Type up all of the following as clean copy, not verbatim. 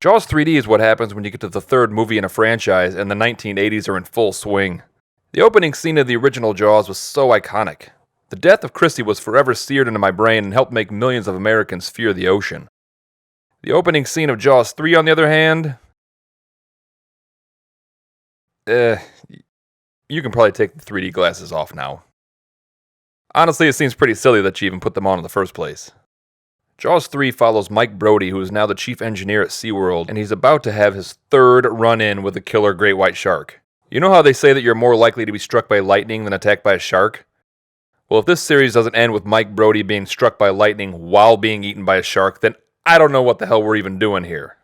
Jaws 3D is what happens when you get to the third movie in a franchise and the 1980s are in full swing. The opening scene of the original Jaws was so iconic. The death of Chrissy was forever seared into my brain and helped make millions of Americans fear the ocean. The opening scene of Jaws 3, on the other hand, you can probably take the 3D glasses off now. Honestly, it seems pretty silly that you even put them on in the first place. Jaws 3 follows Mike Brody, who is now the chief engineer at SeaWorld, and he's about to have his third run-in with the killer great white shark. You know how they say that you're more likely to be struck by lightning than attacked by a shark? Well, if this series doesn't end with Mike Brody being struck by lightning while being eaten by a shark, then I don't know what the hell we're even doing here.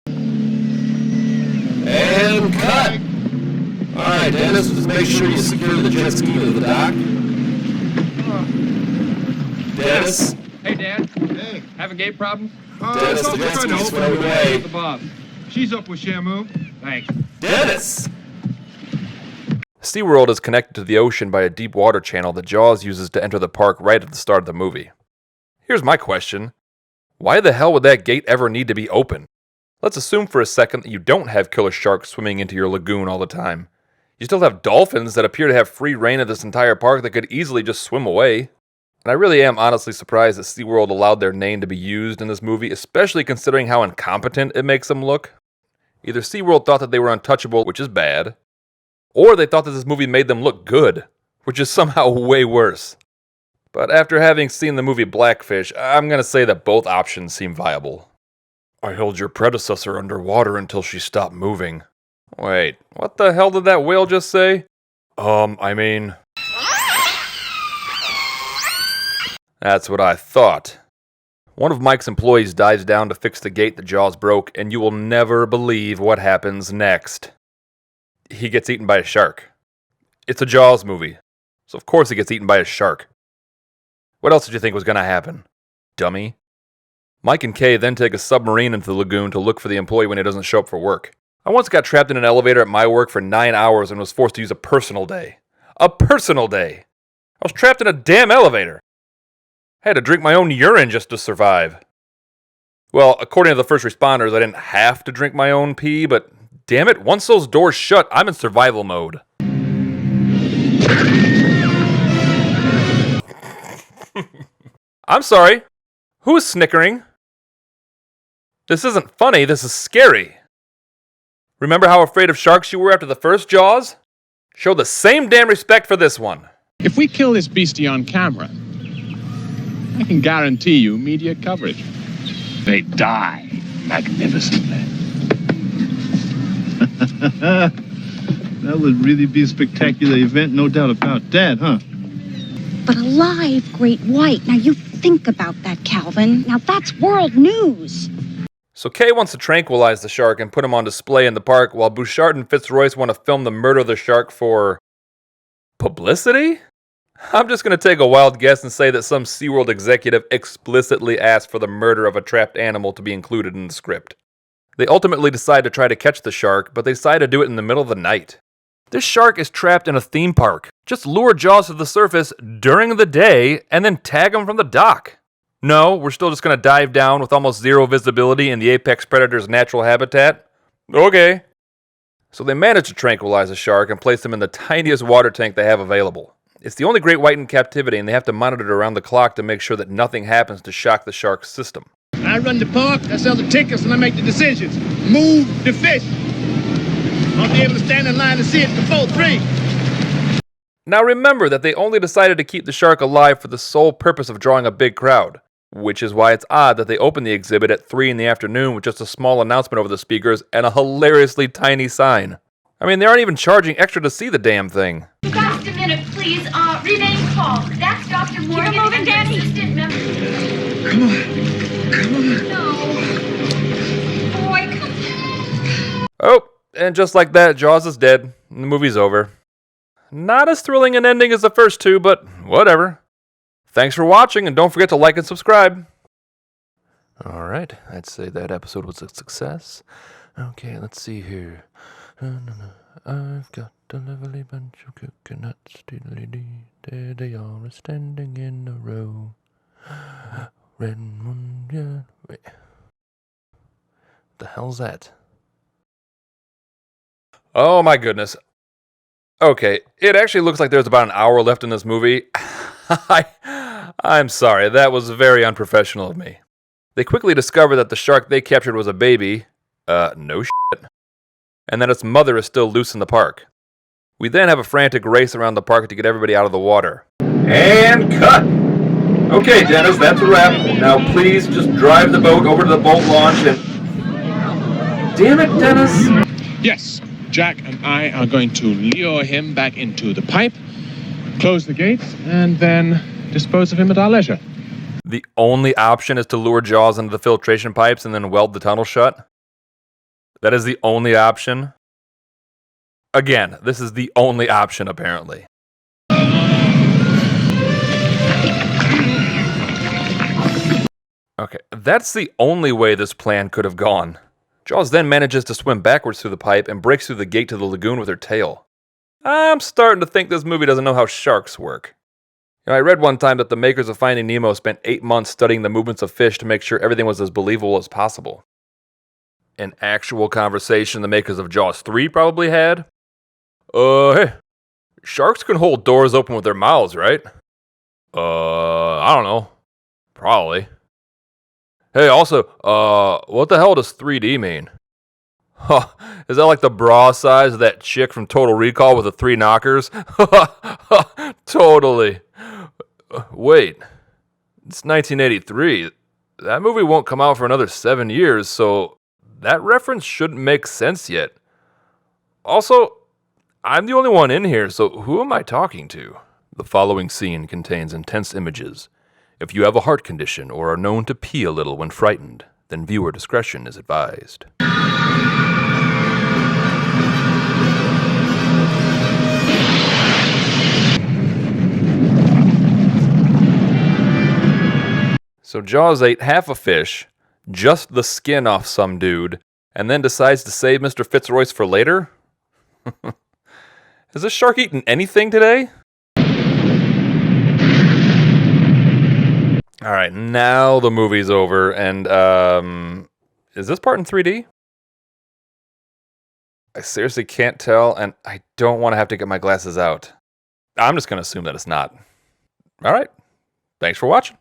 And cut! Alright, Dennis, just make sure you secure the jet ski to the dock. Dennis? Hey, Dad. Hey. Have a gate problem? Dennis, the jet ski's floating away. The boss. She's up with Shamu. Thanks. Dennis! SeaWorld is connected to the ocean by a deep water channel that Jaws uses to enter the park right at the start of the movie. Here's my question. Why the hell would that gate ever need to be open? Let's assume for a second that you don't have killer sharks swimming into your lagoon all the time. You still have dolphins that appear to have free reign of this entire park that could easily just swim away. And I really am honestly surprised that SeaWorld allowed their name to be used in this movie, especially considering how incompetent it makes them look. Either SeaWorld thought that they were untouchable, which is bad, or they thought that this movie made them look good, which is somehow way worse. But after having seen the movie Blackfish, I'm going to say that both options seem viable. I held your predecessor underwater until she stopped moving. Wait, what the hell did that whale just say? That's what I thought. One of Mike's employees dives down to fix the gate that Jaws broke, and you will never believe what happens next. He gets eaten by a shark. It's a Jaws movie, so of course he gets eaten by a shark. What else did you think was going to happen, dummy? Mike and Kay then take a submarine into the lagoon to look for the employee when he doesn't show up for work. I once got trapped in an elevator at my work for 9 hours and was forced to use a personal day. A personal day! I was trapped in a damn elevator! I had to drink my own urine just to survive. Well, according to the first responders, I didn't have to drink my own pee, but damn it, once those doors shut, I'm in survival mode. I'm sorry. Who is snickering? This isn't funny, this is scary. Remember how afraid of sharks you were after the first Jaws? Show the same damn respect for this one. If we kill this beastie on camera, I can guarantee you media coverage. They die magnificently. That would really be a spectacular event, no doubt about that, huh? But a live great white. Now you think about that, Calvin. Now that's world news. So Kay wants to tranquilize the shark and put him on display in the park, while Bouchard and Fitzroyce want to film the murder of the shark for publicity? I'm just going to take a wild guess and say that some SeaWorld executive explicitly asked for the murder of a trapped animal to be included in the script. They ultimately decide to try to catch the shark, but they decide to do it in the middle of the night. This shark is trapped in a theme park. Just lure Jaws to the surface during the day and then tag him from the dock. No, we're still just going to dive down with almost zero visibility in the apex predator's natural habitat? Okay. So they manage to tranquilize the shark and place him in the tiniest water tank they have available. It's the only great white in captivity, and they have to monitor it around the clock to make sure that nothing happens to shock the shark's system. I run the park, I sell the tickets, and I make the decisions. Move the fish. I'll be able to stand in line and see it before 3. Now remember that they only decided to keep the shark alive for the sole purpose of drawing a big crowd, which is why it's odd that they opened the exhibit at 3 in the afternoon with just a small announcement over the speakers and a hilariously tiny sign. I mean, they aren't even charging extra to see the damn thing. Just a minute, please. Rename call. That's Dr. Morgan. Keep it moving, Danny. Assistant member. Come on. No. Boy, come on. Oh, and just like that, Jaws is dead, and the movie's over. Not as thrilling an ending as the first two, but whatever. Thanks for watching, and don't forget to like and subscribe. Alright, I'd say that episode was a success. Okay, let's see here. I've got a lovely bunch of coconuts. Diddly-dee. There they are, standing in a row. Red moon, yeah. Wait. The hell's that? Oh my goodness. Okay, it actually looks like there's about an hour left in this movie. I'm sorry, that was very unprofessional of me. They quickly discover that the shark they captured was a baby. No shit. And that its mother is still loose in the park. We then have a frantic race around the park to get everybody out of the water. And cut! Okay, Dennis, that's a wrap. Now please just drive the boat over to the boat launch and... Damn it, Dennis! Yes, Jack and I are going to lure him back into the pipe, close the gates, and then dispose of him at our leisure. The only option is to lure Jaws into the filtration pipes and then weld the tunnel shut? That is the only option? Again, this is the only option, apparently. Okay, that's the only way this plan could have gone. Jaws then manages to swim backwards through the pipe and breaks through the gate to the lagoon with her tail. I'm starting to think this movie doesn't know how sharks work. I read one time that the makers of Finding Nemo spent 8 months studying the movements of fish to make sure everything was as believable as possible. An actual conversation the makers of Jaws 3 probably had? Hey, sharks can hold doors open with their mouths, right? I don't know. Probably. Hey, also, what the hell does 3D mean? Huh, is that like the bra size of that chick from Total Recall with the 3 knockers? Totally. Wait, it's 1983. That movie won't come out for another 7 years, so that reference shouldn't make sense yet. Also, I'm the only one in here, so who am I talking to? The following scene contains intense images. If you have a heart condition or are known to pee a little when frightened, then viewer discretion is advised. So Jaws ate half a fish, just the skin off some dude, and then decides to save Mr. Fitzroyce for later? Has this shark eaten anything today? Alright, now the movie's over, and, is this part in 3D? I seriously can't tell, and I don't want to have to get my glasses out. I'm just going to assume that it's not. Alright, thanks for watching.